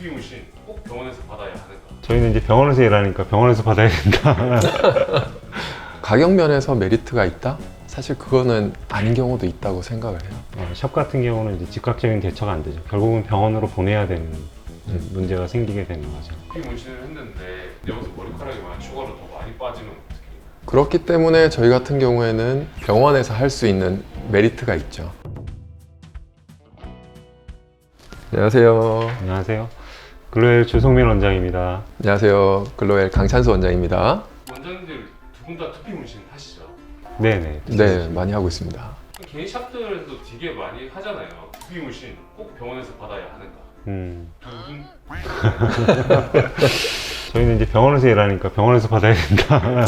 두피 문신 꼭 병원에서 받아야 하는가? 저희는 이제 병원에서 일하니까 병원에서 받아야 된다. 가격 면에서 메리트가 있다? 사실 그거는 아닌 경우도 있다고 생각을 해요. 샵 같은 경우는 이제 즉각적인 대처가 안 되죠. 결국은 병원으로 보내야 되는 문제가 생기게 되는 거죠. 두피 문신을 했는데 여기서 머리카락이 만약 추가로 더 많이 빠지면 어떻게 해요? 그렇기 때문에 저희 같은 경우에는 병원에서 할 수 있는 메리트가 있죠. 안녕하세요. 안녕하세요. 글로엘 조성민 원장입니다. 안녕하세요. 글로엘 강찬수 원장입니다. 원장님들 두 분 다 두피 문신 하시죠? 네네. 네, 많이 하고 있습니다. 개인 샵들에서 되게 많이 하잖아요. 두피 문신 꼭 병원에서 받아야 하는가? 두 분? 저희는 이제 병원에서 일하니까 병원에서 받아야 된다.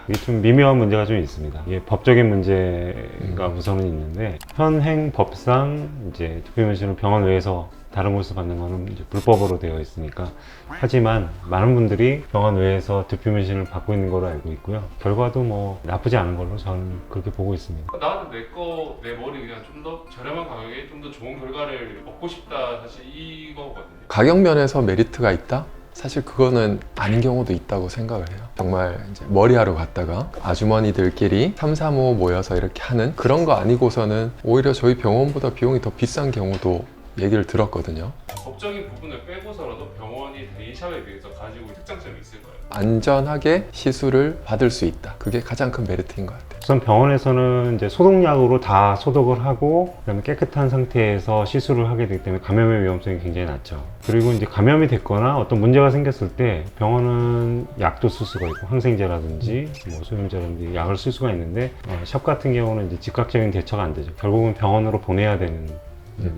이게 좀 미묘한 문제가 좀 있습니다. 이게 법적인 문제가 우선은 있는데 현행 법상 이제 두피 문신을 병원 외에서 다른 곳에서 받는 거는 이제 불법으로 되어 있으니까. 하지만 많은 분들이 병원 외에서 두피 문신을 받고 있는 걸로 알고 있고요. 결과도 뭐 나쁘지 않은 걸로 저는 그렇게 보고 있습니다. 나는 내 머리 그냥 좀 더 저렴한 가격에 좀 더 좋은 결과를 얻고 싶다. 사실 이거거든요. 가격 면에서 메리트가 있다? 사실 그거는 아닌 경우도 있다고 생각을 해요. 정말 이제 머리하러 갔다가 아주머니들끼리 3, 4, 5 모여서 이렇게 하는 그런 거 아니고서는 오히려 저희 병원보다 비용이 더 비싼 경우도 얘기를 들었거든요. 법적인 부분을 빼고서라도 병원이 대인샵에 비해서 가지고 있는 특장점이 있을까요? 안전하게 시술을 받을 수 있다. 그게 가장 큰 메리트인 것 같아요. 우선 병원에서는 이제 소독약으로 다 소독을 하고 그다음에 깨끗한 상태에서 시술을 하게 되기 때문에 감염의 위험성이 굉장히 낮죠. 그리고 이제 감염이 됐거나 어떤 문제가 생겼을 때 병원은 약도 쓸 수가 있고 항생제라든지 뭐 소염제라든지 약을 쓸 수가 있는데 샵 같은 경우는 이제 즉각적인 대처가 안 되죠. 결국은 병원으로 보내야 되는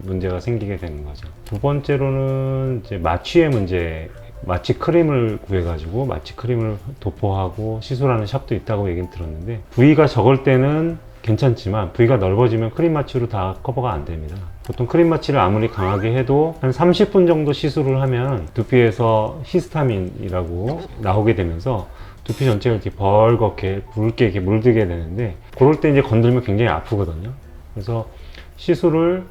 문제가 생기게 되는 거죠. 두 번째로는 이제 마취의 문제. 마취 크림을 구해가지고 마취 크림을 도포하고 시술하는 샵도 있다고 얘기는 들었는데 부위가 적을 때는 괜찮지만 부위가 넓어지면 크림 마취로 다 커버가 안 됩니다. 보통 크림 마취를 아무리 강하게 해도 한 30분 정도 시술을 하면 두피에서 히스타민이라고 나오게 되면서 두피 전체가 이렇게 벌겋게 붉게 이렇게 물들게 되는데 그럴 때 이제 건들면 굉장히 아프거든요. 그래서 시술을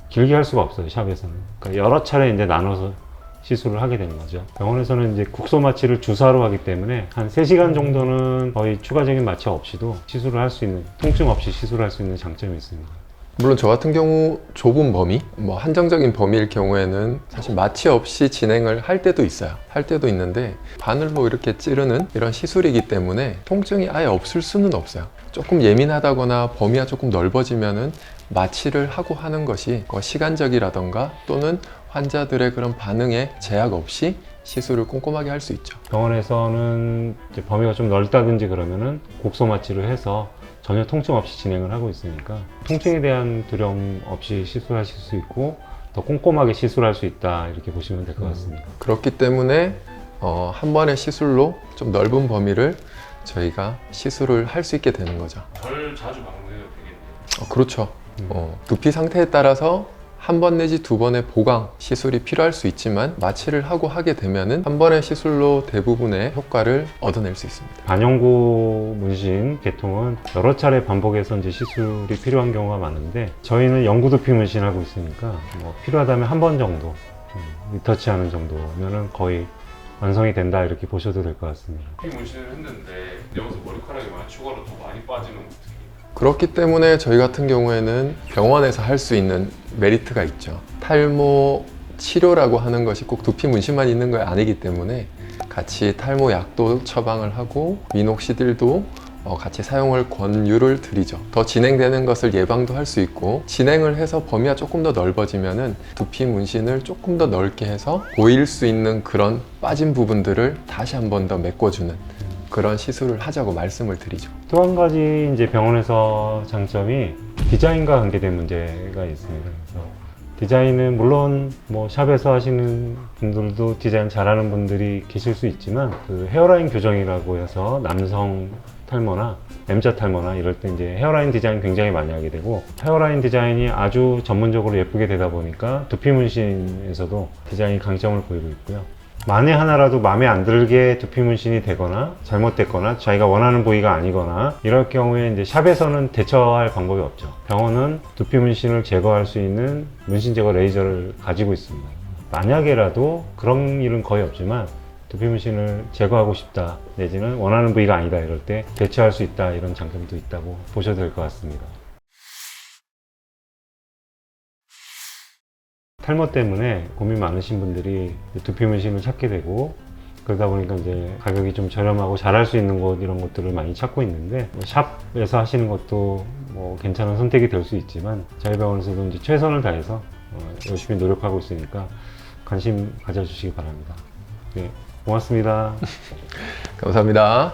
길게 할 수가 없어요, 샵에서는. 그러니까 여러 차례 이제 나눠서 시술을 하게 되는 거죠. 병원에서는 이제 국소 마취를 주사로 하기 때문에 한 3시간 정도는 거의 추가적인 마취 없이도 시술을 할 수 있는, 통증 없이 시술할 수 있는 장점이 있습니다. 물론 저 같은 경우 좁은 범위, 뭐 한정적인 범위일 경우에는 사실 마취 없이 진행을 할 때도 있어요. 할 때도 있는데 바늘로 이렇게 찌르는 이런 시술이기 때문에 통증이 아예 없을 수는 없어요. 조금 예민하다거나 범위가 조금 넓어지면은 마취를 하고 하는 것이 시간적이라던가 또는 환자들의 그런 반응에 제약 없이 시술을 꼼꼼하게 할 수 있죠. 병원에서는 이제 범위가 좀 넓다든지 그러면은 곡소 마취를 해서 전혀 통증 없이 진행을 하고 있으니까 통증에 대한 두려움 없이 시술하실 수 있고 더 꼼꼼하게 시술할 수 있다 이렇게 보시면 될 것 같습니다. 그렇기 때문에 한 번의 시술로 좀 넓은 범위를 저희가 시술을 할 수 있게 되는 거죠. 덜 자주 방문해도 되겠네요. 그렇죠. 두피 상태에 따라서 한 번 내지 두 번의 보강 시술이 필요할 수 있지만 마취를 하고 하게 되면은 한 번의 시술로 대부분의 효과를 얻어낼 수 있습니다. 반영구 문신 계통은 여러 차례 반복해서 이제 시술이 필요한 경우가 많은데 저희는 영구 두피 문신하고 있으니까 뭐 필요하다면 한 번 정도 리터치하는 정도면은 거의 완성이 된다 이렇게 보셔도 될 것 같습니다. 두피 문신을 했는데 여기서 머리카락이 만약 추가로 더 많이 빠지면 어떻게 해요? 그렇기 때문에 저희 같은 경우에는 병원에서 할 수 있는 메리트가 있죠. 탈모 치료라고 하는 것이 꼭 두피 문신만 있는 거 아니기 때문에 같이 탈모 약도 처방을 하고 미녹시딜도 같이 사용을 권유를 드리죠. 더 진행되는 것을 예방도 할 수 있고 진행을 해서 범위가 조금 더 넓어지면은 두피 문신을 조금 더 넓게 해서 보일 수 있는 그런 빠진 부분들을 다시 한 번 더 메꿔주는 그런 시술을 하자고 말씀을 드리죠. 또 한 가지 이제 병원에서 장점이 디자인과 관계된 문제가 있습니다. 그래서 디자인은 물론 뭐 샵에서 하시는 분들도 디자인 잘하는 분들이 계실 수 있지만 그 헤어라인 교정이라고 해서 남성 탈모나 M자 탈모나 이럴 때 이제 헤어라인 디자인 굉장히 많이 하게 되고 헤어라인 디자인이 아주 전문적으로 예쁘게 되다 보니까 두피 문신에서도 디자인이 강점을 보이고 있고요. 만에 하나라도 마음에 안 들게 두피 문신이 되거나 잘못됐거나 자기가 원하는 부위가 아니거나 이럴 경우에 이제 샵에서는 대처할 방법이 없죠. 병원은 두피 문신을 제거할 수 있는 문신 제거 레이저를 가지고 있습니다. 만약에라도 그런 일은 거의 없지만 두피 문신을 제거하고 싶다 내지는 원하는 부위가 아니다 이럴 때 대처할 수 있다 이런 장점도 있다고 보셔도 될 것 같습니다. 탈모 때문에 고민 많으신 분들이 두피 문신을 찾게 되고 그러다 보니까 이제 가격이 좀 저렴하고 잘할 수 있는 곳 이런 것들을 많이 찾고 있는데 뭐 샵에서 하시는 것도 뭐 괜찮은 선택이 될 수 있지만 저희 병원에서도 이제 최선을 다해서 열심히 노력하고 있으니까 관심 가져주시기 바랍니다. 네, 고맙습니다. 감사합니다.